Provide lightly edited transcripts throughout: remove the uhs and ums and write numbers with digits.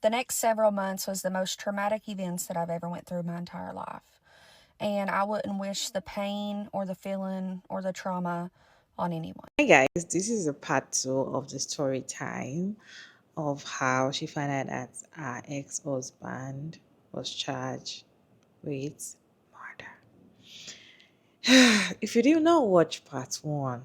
The next several months was the most traumatic events that I've ever went through my entire life. And I wouldn't wish the pain or the feeling or the trauma on anyone. Hi guys, this is a part two of the story time of how she found out that her ex-husband was charged with murder. If you did not watch part one,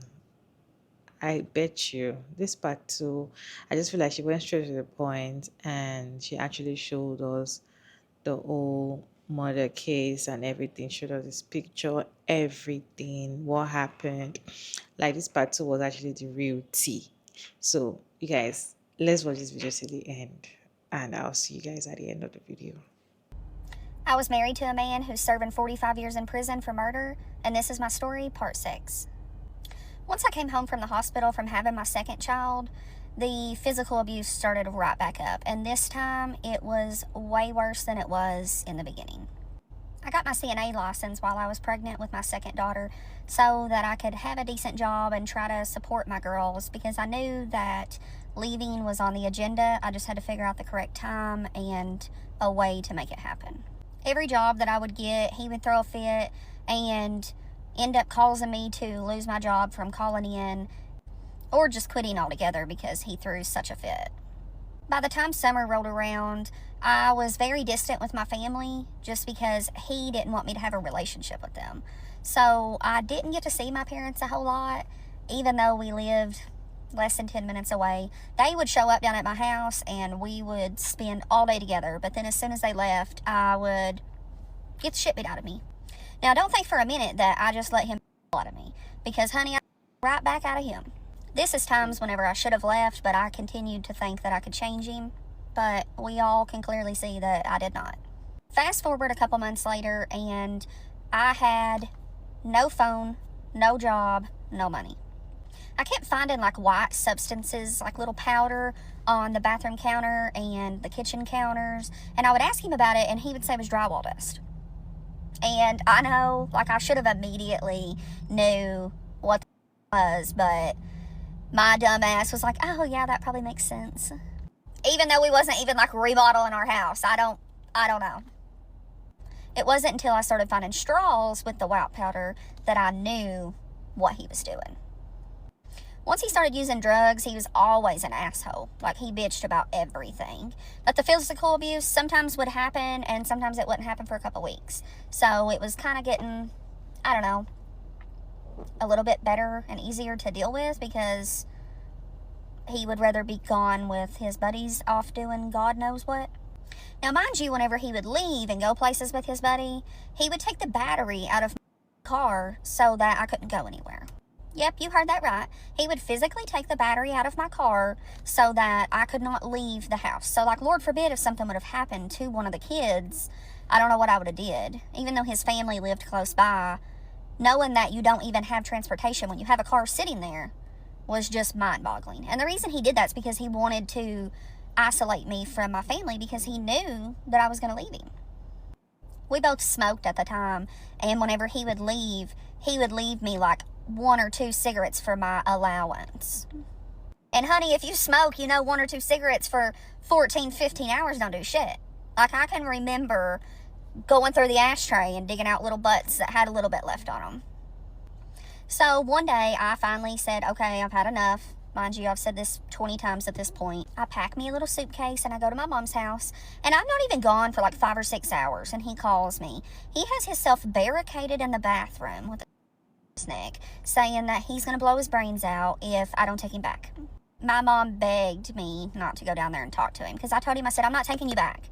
I bet you this part two, I just feel like she went straight to the point and she actually showed us the whole murder case and everything, showed us this picture, everything, what happened. Like this part two was actually the real tea. So you guys, let's watch this video to the end and I'll see you guys at the end of the video. I was married to a man who's serving 45 years in prison for murder, and this is my story, part 6. Once I came home from the hospital from having my second child, the physical abuse started right back up, and this time it was way worse than it was in the beginning. I got my CNA license while I was pregnant with my second daughter so that I could have a decent job and try to support my girls, because I knew that leaving was on the agenda. I just had to figure out the correct time and a way to make it happen. Every job that I would get, he would throw a fit and end up causing me to lose my job from calling in or just quitting altogether because he threw such a fit. By the time summer rolled around, I was very distant with my family just because he didn't want me to have a relationship with them. So I didn't get to see my parents a whole lot, even though we lived less than 10 minutes away. They would show up down at my house and we would spend all day together. But then as soon as they left, I would get the shit beat out of me. Now, don't think for a minute that I just let him out of me, because honey, I right back out of him. This is times whenever I should have left, but I continued to think that I could change him. But we all can clearly see that I did not. Fast forward a couple months later, and I had no phone, no job, no money. I kept finding like white substances, like little powder on the bathroom counter and the kitchen counters. And I would ask him about it and he would say it was drywall dust. And I know, like, I should have immediately knew what it was, but my dumb ass was like, oh yeah, that probably makes sense. Even though we wasn't even like remodeling our house. I don't know. It wasn't until I started finding straws with the white powder that I knew what he was doing. Once he started using drugs, he was always an asshole. Like, he bitched about everything. But the physical abuse sometimes would happen, and sometimes it wouldn't happen for a couple weeks. So it was kind of getting, I don't know, a little bit better and easier to deal with, because he would rather be gone with his buddies off doing God knows what. Now, mind you, whenever he would leave and go places with his buddy, he would take the battery out of my car so that I couldn't go anywhere. Yep, you heard that right. He would physically take the battery out of my car so that I could not leave the house. So, like, Lord forbid if something would have happened to one of the kids, I don't know what I would have did. Even though his family lived close by, knowing that you don't even have transportation when you have a car sitting there was just mind-boggling. And the reason he did that is because he wanted to isolate me from my family, because he knew that I was going to leave him. We both smoked at the time, and whenever he would leave me like 1 or 2 cigarettes for my allowance. And honey, if you smoke, you know 1 or 2 cigarettes for 14, 15 hours don't do shit. Like, I can remember going through the ashtray and digging out little butts that had a little bit left on them. So one day I finally said, okay, I've had enough. Mind you, I've said this 20 times at this point. I pack me a little suitcase and I go to my mom's house, and I'm not even gone for like 5 or 6 hours, and he calls me. He has himself barricaded in the bathroom with a neck, saying that he's going to blow his brains out if I don't take him back. My mom begged me not to go down there and talk to him, because I told him, I said, I'm not taking you back.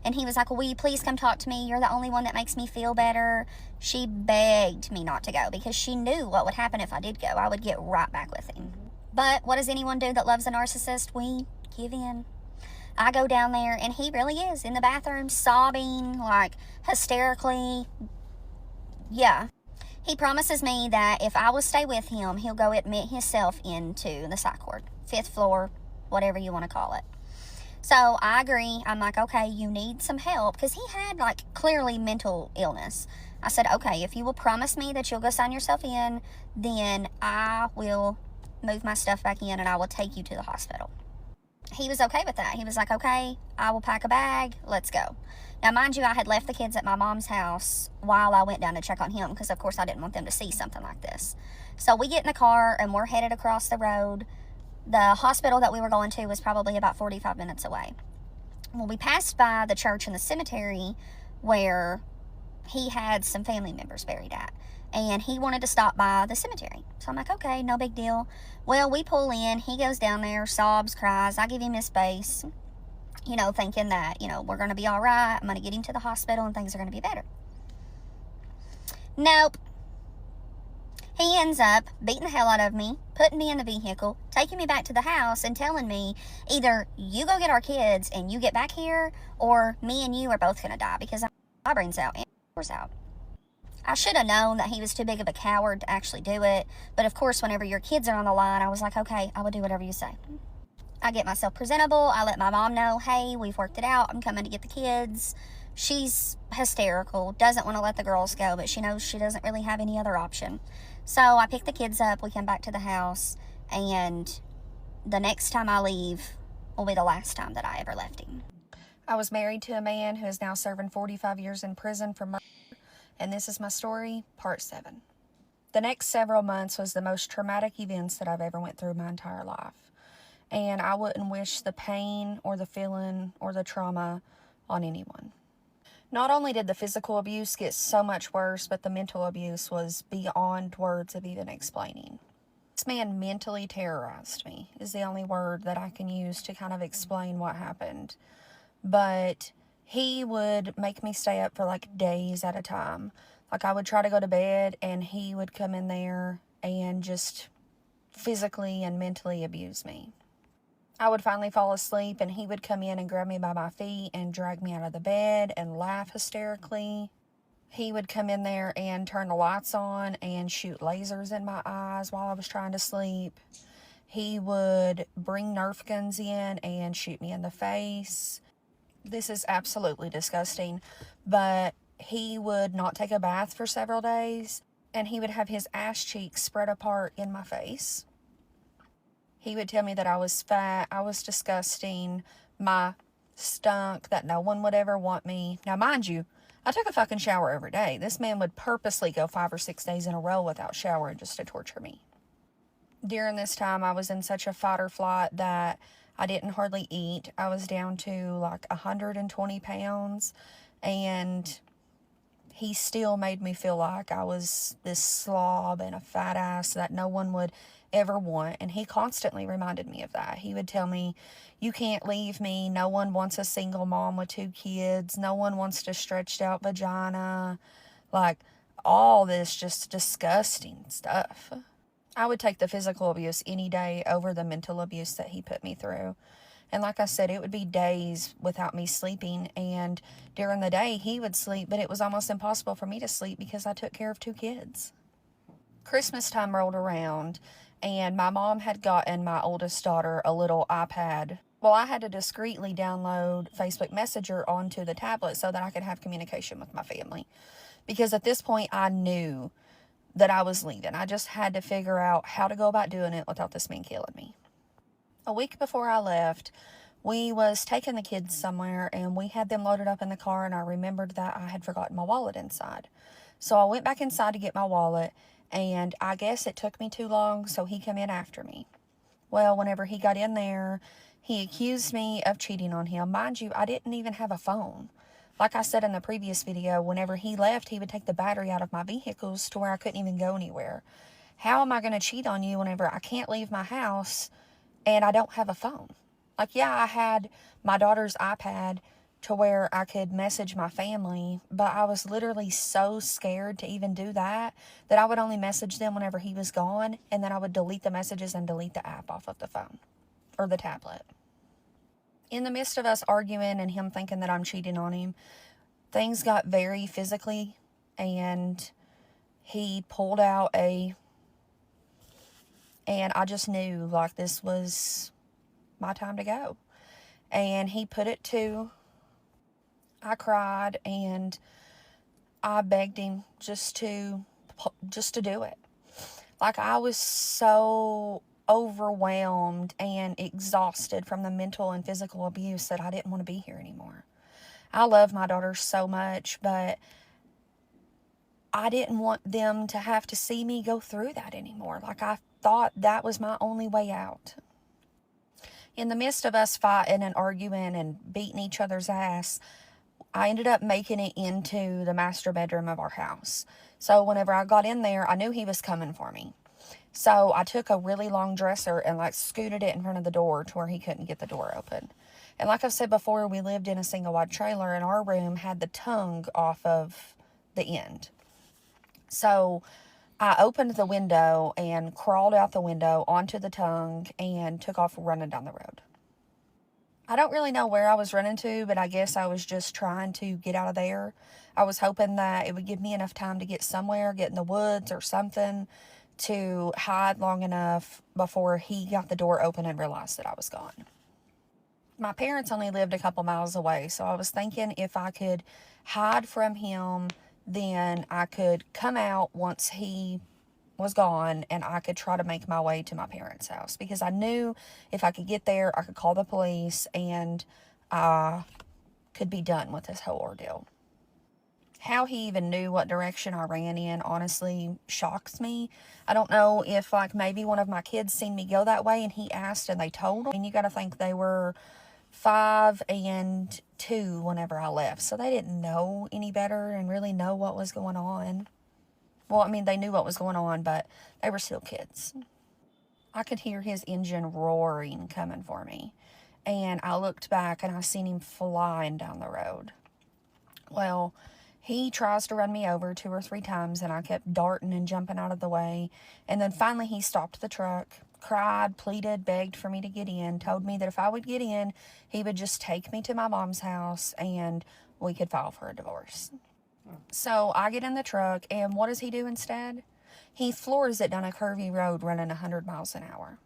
And he was like, well, will you please come talk to me? You're the only one that makes me feel better. She begged me not to go because she knew what would happen if I did go. I would get right back with him. But what does anyone do that loves a narcissist? We give in. I go down there, and he really is in the bathroom sobbing, like hysterically. Yeah. He promises me that if I will stay with him, he'll go admit himself into the psych ward, 5th floor, whatever you want to call it. So I agree. I'm like, okay, you need some help, because he had like clearly mental illness. I said, okay, if you will promise me that you'll go sign yourself in, then I will move my stuff back in and I will take you to the hospital. he was okay with that. He was like, okay, I will pack a bag. Let's go. Now, mind you, I had left the kids at my mom's house while I went down to check on him because, of course, I didn't want them to see something like this. So we get in the car and we're headed across the road. The hospital that we were going to was probably about 45 minutes away. Well, we passed by the church and the cemetery where he had some family members buried at. And he wanted to stop by the cemetery. So I'm like, okay, no big deal. Well, we pull in. He goes down there, sobs, cries. I give him his space, thinking that, we're going to be all right. I'm going to get him to the hospital and things are going to be better. Nope. He ends up beating the hell out of me, putting me in the vehicle, taking me back to the house and telling me either you go get our kids and you get back here, or me and you are both going to die because my brain's out and yours out. I should have known that he was too big of a coward to actually do it. But of course, whenever your kids are on the line, I was like, okay, I will do whatever you say. I get myself presentable. I let my mom know, hey, we've worked it out. I'm coming to get the kids. She's hysterical, doesn't want to let the girls go, but she knows she doesn't really have any other option. So I pick the kids up. We come back to the house. And the next time I leave will be the last time that I ever left him. I was married to a man who is now serving 45 years in prison for murder. And this is my story, part 7. The next several months was the most traumatic events that I've ever went through my entire life. And I wouldn't wish the pain or the feeling or the trauma on anyone. Not only did the physical abuse get so much worse, but the mental abuse was beyond words of even explaining. This man mentally terrorized me, is the only word that I can use to kind of explain what happened. But he would make me stay up for like days at a time. Like I would try to go to bed and he would come in there and just physically and mentally abuse me. I would finally fall asleep and he would come in and grab me by my feet and drag me out of the bed and laugh hysterically. He would come in there and turn the lights on and shoot lasers in my eyes while I was trying to sleep. He would bring Nerf guns in and shoot me in the face. This is absolutely disgusting, but he would not take a bath for several days, and he would have his ass cheeks spread apart in my face. He would tell me that I was fat, I was disgusting, my stunk, that no one would ever want me. Now, mind you, I took a fucking shower every day. This man would purposely go 5 or 6 days in a row without showering just to torture me. During this time, I was in such a fight or flight that I didn't hardly eat. I was down to like 120 pounds, and he still made me feel like I was this slob and a fat ass that no one would ever want. And he constantly reminded me of that. He would tell me, you can't leave me. No one wants a single mom with 2 kids. No one wants a stretched out vagina. Like all this just disgusting stuff. I would take the physical abuse any day over the mental abuse that he put me through. And like I said, it would be days without me sleeping. And during the day, he would sleep, but it was almost impossible for me to sleep because I took care of 2 kids. Christmas time rolled around, and my mom had gotten my oldest daughter a little iPad. Well, I had to discreetly download Facebook Messenger onto the tablet so that I could have communication with my family. Because at this point, I knew that I was leaving. I just had to figure out how to go about doing it without this man killing me. A week before I left, we was taking the kids somewhere and we had them loaded up in the car, and I remembered that I had forgotten my wallet inside. So I went back inside to get my wallet, and I guess it took me too long, so he came in after me. Well, whenever he got in there, he accused me of cheating on him. Mind you, I didn't even have a phone. Like I said in the previous video, whenever he left, he would take the battery out of my vehicles to where I couldn't even go anywhere. How am I going to cheat on you whenever I can't leave my house and I don't have a phone? Like, yeah, I had my daughter's iPad to where I could message my family, but I was literally so scared to even do that I would only message them whenever he was gone, and then I would delete the messages and delete the app off of the phone or the tablet. In the midst of us arguing and him thinking that I'm cheating on him, things got very physically, and he pulled out and I just knew like this was my time to go. And he put it to, I cried and I begged him just to do it. Like I was so overwhelmed and exhausted from the mental and physical abuse that I didn't want to be here anymore. I love my daughters so much, but I didn't want them to have to see me go through that anymore. Like, I thought that was my only way out. In the midst of us fighting and arguing and beating each other's ass, I ended up making it into the master bedroom of our house. So whenever I got in there, I knew he was coming for me. So I took a really long dresser and like scooted it in front of the door to where he couldn't get the door open. And like I've said before, we lived in a single wide trailer and our room had the tongue off of the end. So I opened the window and crawled out the window onto the tongue and took off running down the road. I don't really know where I was running to, but I guess I was just trying to get out of there. I was hoping that it would give me enough time to get somewhere, get in the woods or something, to hide long enough before he got the door open and realized that I was gone. My parents only lived a couple miles away, so I was thinking if I could hide from him, then I could come out once he was gone and I could try to make my way to my parents' house, because I knew if I could get there, I could call the police and I could be done with this whole ordeal. How he even knew what direction I ran in honestly shocks me. I don't know if like maybe one of my kids seen me go that way and he asked and they told him. And you got to think they were 5 and 2 whenever I left, so they didn't know any better and really know what was going on. Well, I mean, they knew what was going on, but they were still kids. I could hear his engine roaring coming for me, and I looked back and I seen him flying down the road. Well, he tries to run me over 2 or 3 times, and I kept darting and jumping out of the way. And then finally he stopped the truck, cried, pleaded, begged for me to get in, told me that if I would get in, he would just take me to my mom's house and we could file for a divorce. So I get in the truck, and what does he do instead? He floors it down a curvy road running 100 miles an hour.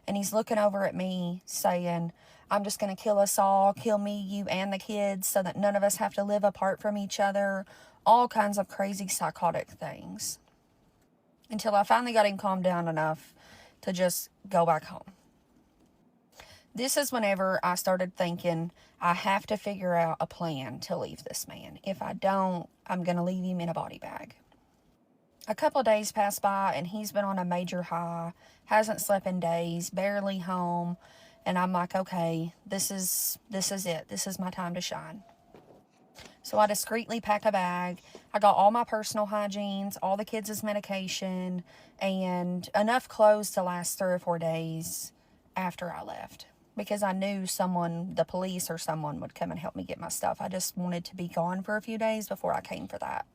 And he's looking over at me saying, I'm just going to kill us all, kill me, you, and the kids so that none of us have to live apart from each other. All kinds of crazy psychotic things. Until I finally got him calmed down enough to just go back home. This is whenever I started thinking, I have to figure out a plan to leave this man. If I don't, I'm going to leave him in a body bag. A couple of days pass by and he's been on a major high, hasn't slept in days, barely home. And I'm like, okay, this is it. This is my time to shine. So I discreetly pack a bag. I got all my personal hygienes, all the kids' medication, and enough clothes to last 3 or 4 days after I left. Because I knew someone, the police or someone, would come and help me get my stuff. I just wanted to be gone for a few days before I came for that.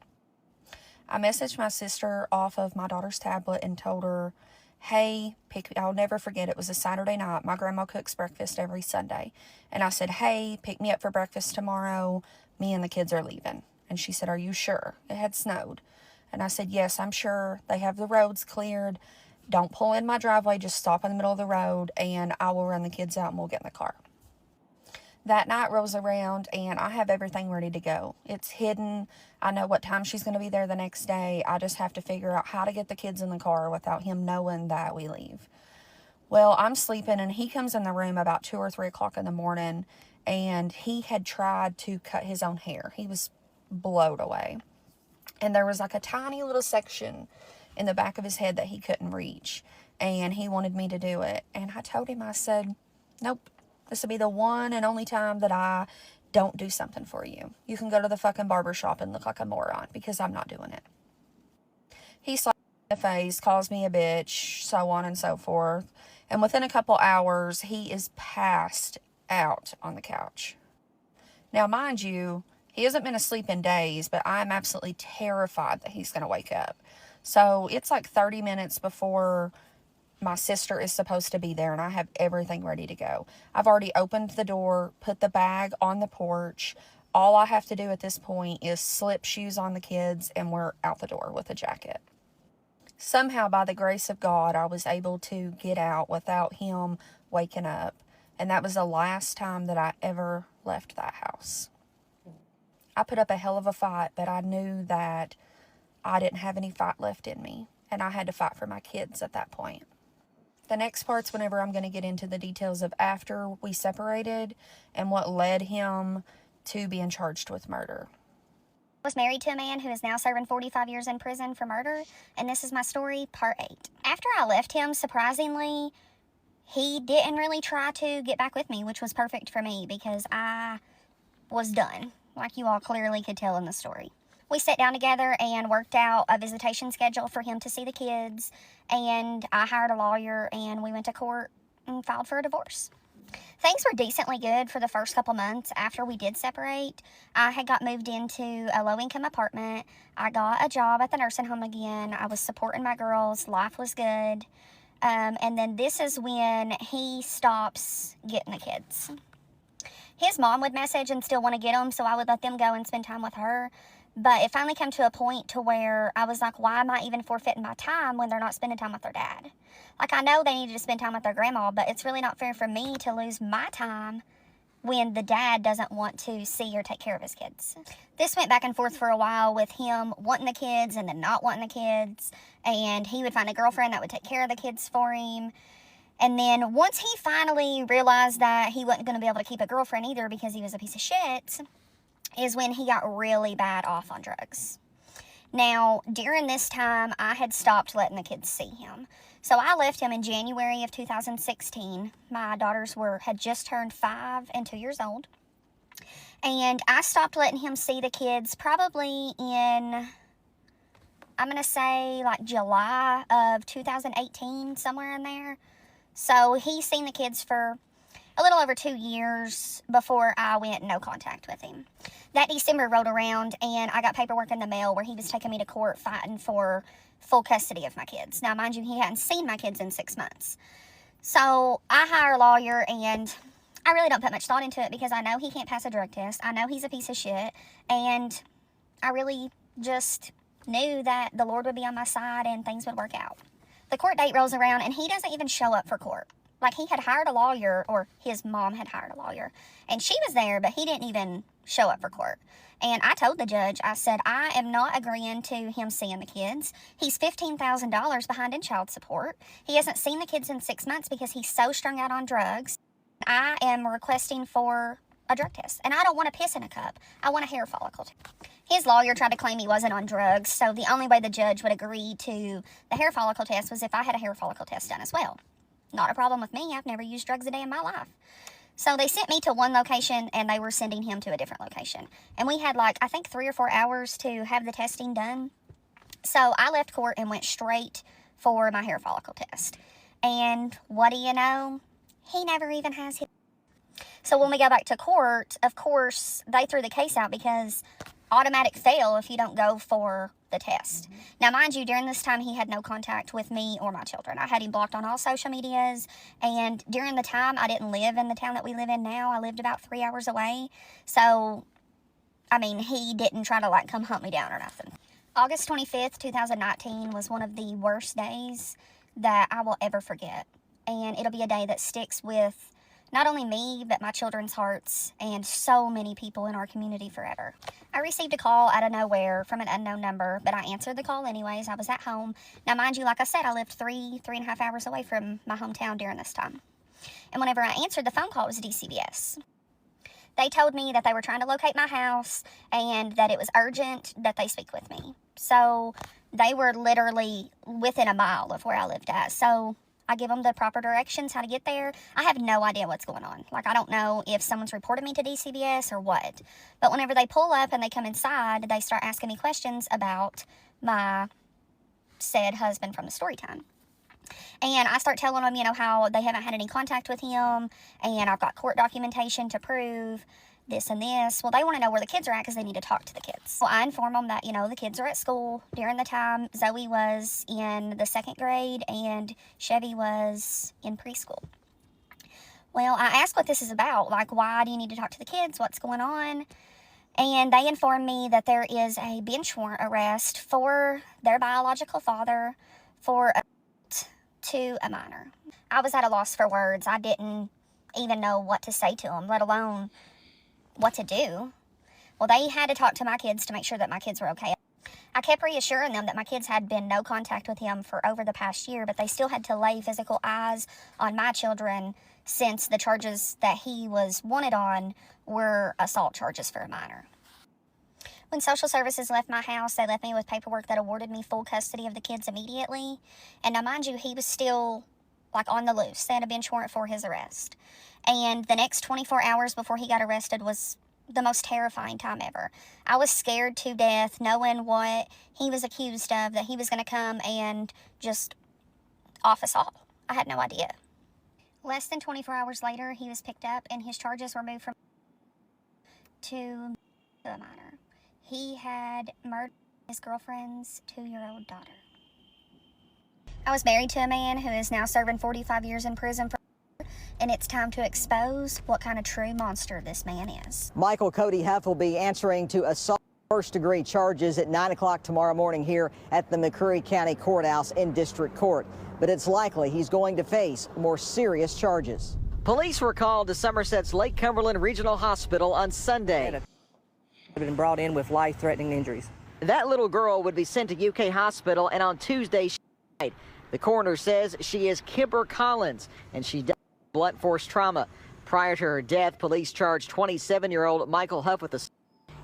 I messaged my sister off of my daughter's tablet and told her, hey, I'll never forget, it was a Saturday night. My grandma cooks breakfast every Sunday. And I said, hey, pick me up for breakfast tomorrow. Me and the kids are leaving. And she said, are you sure? It had snowed. And I said, yes, I'm sure. They have the roads cleared. Don't pull in my driveway. Just stop in the middle of the road and I will run the kids out and we'll get in the car. That night rolls around and I have everything ready to go. It's hidden. I know what time she's going to be there the next day. I just have to figure out how to get the kids in the car without him knowing that we leave. Well, I'm sleeping and he comes in the room about 2 or 3 o'clock in the morning, and he had tried to cut his own hair. He was blowed away. And there was like a tiny little section in the back of his head that he couldn't reach. And he wanted me to do it. And I told him, I said, nope, this will be the one and only time that I don't do something for you. You can go to the fucking barber shop and look like a moron, because I'm not doing it. He slapped me in the face, calls me a bitch, so on and so forth. And within a couple hours, he is passed out on the couch. Now, mind you, he hasn't been asleep in days, but I'm absolutely terrified that he's going to wake up. So it's like 30 minutes before my sister is supposed to be there, and I have everything ready to go. I've already opened the door, put the bag on the porch. All I have to do at this point is slip shoes on the kids, and we're out the door with a jacket. Somehow, by the grace of God, I was able to get out without him waking up. And that was the last time that I ever left that house. I put up a hell of a fight, but I knew that I didn't have any fight left in me. And I had to fight for my kids at that point. The next part's whenever I'm going to get into the details of after we separated and what led him to being charged with murder. I was married to a man who is now serving 45 years in prison for murder, and this is my story, part 8. After I left him, surprisingly, he didn't really try to get back with me, which was perfect for me because I was done, like you all clearly could tell in the story. We sat down together and worked out a visitation schedule for him to see the kids, and I hired a lawyer, and we went to court and filed for a divorce. Things were decently good for the first couple months after we did separate. I had got moved into a low-income apartment. I got a job at the nursing home again. I was supporting my girls. Life was good. And then this is when he stops getting the kids. His mom would message and still want to get them, so I would let them go and spend time with her. But it finally came to a point to where I was like, why am I even forfeiting my time when they're not spending time with their dad? Like, I know they needed to spend time with their grandma, but it's really not fair for me to lose my time when the dad doesn't want to see or take care of his kids. This went back and forth for a while with him wanting the kids and then not wanting the kids. And he would find a girlfriend that would take care of the kids for him. And then once he finally realized that he wasn't going to be able to keep a girlfriend either because he was a piece of shit, is when he got really bad off on drugs. Now, during this time, I had stopped letting the kids see him. So I left him in January of 2016. My daughters had just turned 5 and 2 years old. And I stopped letting him see the kids probably in, I'm going to say like July of 2018, somewhere in there. So he's seen the kids for a little over 2 years before I went no contact with him. That December rolled around and I got paperwork in the mail where he was taking me to court fighting for full custody of my kids. Now, mind you, he hadn't seen my kids in 6 months. So I hire a lawyer, and I really don't put much thought into it because I know he can't pass a drug test. I know he's a piece of shit, and I really just knew that the Lord would be on my side and things would work out. The court date rolls around and he doesn't even show up for court. Like, he had hired a lawyer, or his mom had hired a lawyer, and she was there, but he didn't even show up for court. And I told the judge, I said, I am not agreeing to him seeing the kids. He's $15,000 behind in child support. He hasn't seen the kids in 6 months because he's so strung out on drugs. I am requesting for a drug test, and I don't want to piss in a cup. I want a hair follicle test. His lawyer tried to claim he wasn't on drugs, so the only way the judge would agree to the hair follicle test was if I had a hair follicle test done as well. Not a problem with me. I've never used drugs a day in my life. So they sent me to one location and they were sending him to a different location. And we had like, I think 3 or 4 hours to have the testing done. So I left court and went straight for my hair follicle test. And what do you know? He never even has his. So when we go back to court, of course, they threw the case out because automatic fail if you don't go for the test. Now, mind you, during this time, he had no contact with me or my children. I had him blocked on all social medias, and during the time, I didn't live in the town that we live in now. I lived about 3 hours away, so, I mean, he didn't try to, like, come hunt me down or nothing. August 25th, 2019 was one of the worst days that I will ever forget, and it'll be a day that sticks with not only me, but my children's hearts and so many people in our community forever. I received a call out of nowhere from an unknown number, but I answered the call anyways. I was at home. Now, mind you, like I said, I lived 3.5 hours away from my hometown during this time. And whenever I answered the phone call, it was DCBS. They told me that they were trying to locate my house and that it was urgent that they speak with me. So they were literally within a mile of where I lived at. So I give them the proper directions, how to get there. I have no idea what's going on. Like, I don't know if someone's reported me to DCBS or what. But whenever they pull up and they come inside, they start asking me questions about my said husband from the story time. And I start telling them, you know, how they haven't had any contact with him, and I've got court documentation to prove this and this. Well, they want to know where the kids are at because they need to talk to the kids. Well, I inform them that, you know, the kids are at school. During the time, Zoe was in the 2nd grade and Chevy was in preschool. Well, I asked what this is about. Like, why do you need to talk to the kids? What's going on? And they informed me that there is a bench warrant arrest for their biological father for assault to a minor. I was at a loss for words. I didn't even know what to say to them, let alone what to do. Well, they had to talk to my kids to make sure that my kids were okay. I kept reassuring them that my kids had been no contact with him for over the past year, but they still had to lay physical eyes on my children since the charges that he was wanted on were assault charges for a minor. When social services left my house, they left me with paperwork that awarded me full custody of the kids immediately. And now, mind you, he was still like on the loose. They had a bench warrant for his arrest. And the next 24 hours before he got arrested was the most terrifying time ever. I was scared to death knowing what he was accused of, that he was going to come and just off us all. I had no idea. Less than 24 hours later, he was picked up and his charges were moved from to a minor. He had murdered his girlfriend's 2-year-old daughter. I was married to a man who is now serving 45 years in prison for murder, and it's time to expose what kind of true monster this man is. Michael Cody Huff will be answering to assault first-degree charges at 9 o'clock tomorrow morning here at the McCreary County Courthouse in District Court. But it's likely he's going to face more serious charges. Police were called to Somerset's Lake Cumberland Regional Hospital on Sunday. Been brought in with life-threatening injuries. That little girl would be sent to UK hospital, and on Tuesday she died. The coroner says she is Kimber Collins, and she died of blunt force trauma. Prior to her death, police charged 27-year-old Michael Huff with assault.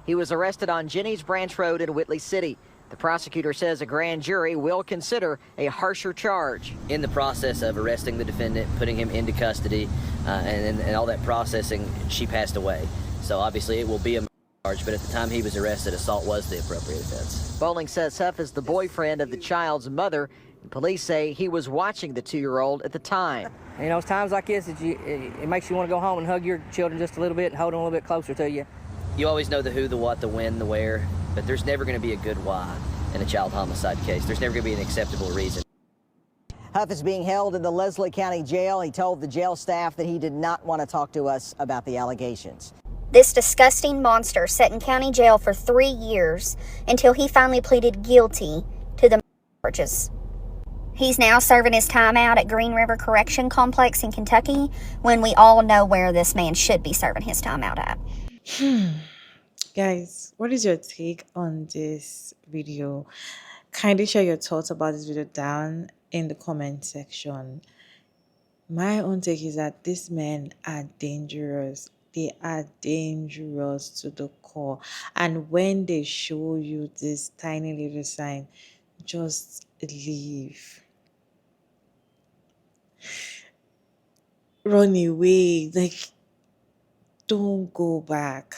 He was arrested on Jennings Branch Road in Whitley City. The prosecutor says a grand jury will consider a harsher charge. In the process of arresting the defendant, putting him into custody, and all that processing, she passed away. So obviously it will be a charge, but at the time he was arrested, assault was the appropriate offense. Bowling says Huff is the boyfriend of the child's mother. And police say he was watching the 2-year-old at the time. You know, it's times like this that it makes you want to go home and hug your children just a little bit and hold them a little bit closer to you. You always know the who, the what, the when, the where, but there's never going to be a good why in a child homicide case. There's never going to be an acceptable reason. Huff is being held in the Leslie County Jail. He told the jail staff that he did not want to talk to us about the allegations. This disgusting monster sat in county jail for 3 years until he finally pleaded guilty to the charges. He's now serving his time out at Green River Correction Complex in Kentucky, when we all know where this man should be serving his time out at. Guys, what is your take on this video? Kindly share your thoughts about this video down in the comment section. My own take is that these men are dangerous. They are dangerous to the core. And when they show you this tiny little sign, just leave. Run away. Like, don't go back.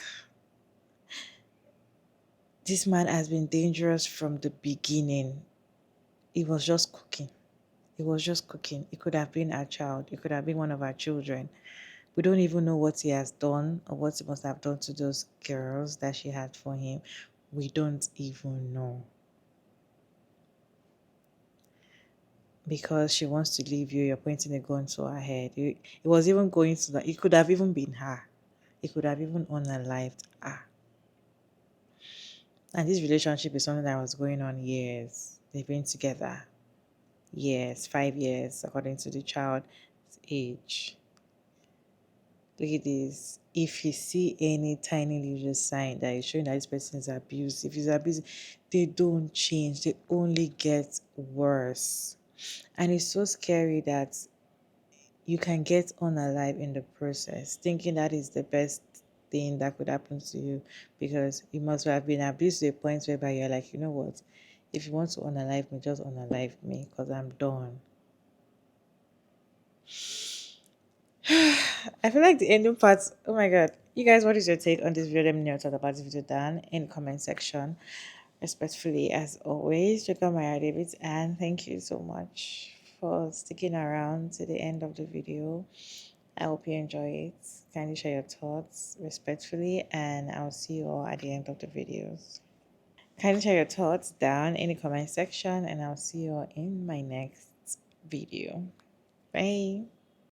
This man has been dangerous from the beginning. He was just cooking. It was just cooking. It could have been our child. It could have been one of our children. We don't even know what he has done or what he must have done to those girls that she had for him. We don't even know. Because she wants to leave you, you're pointing a gun to her head. It was even going to that. It could have even been her. It could have even unalived her. And this relationship is something that was going on years. They've been together years, 5 years, according to the child's age. Look at this. If you see any tiny little sign that is showing that this person is abused, if he's abused, they don't change. They only get worse. And it's so scary that you can get unalive in the process, thinking that is the best thing that could happen to you, because you must have been abused to a point whereby you're like, you know what, if you want to unalive me, just unalive me, because I'm done. I feel like the ending part, oh my god. You guys, what is your take on this video? Let me know talk about this video down in the comment section. Respectfully, as always, check out my David, and thank you so much for sticking around to the end of the video. I hope you enjoy it. Kindly share your thoughts respectfully, and I'll see you all at the end of the videos. Kindly share your thoughts down in the comment section, and I'll see you all in my next video. Bye.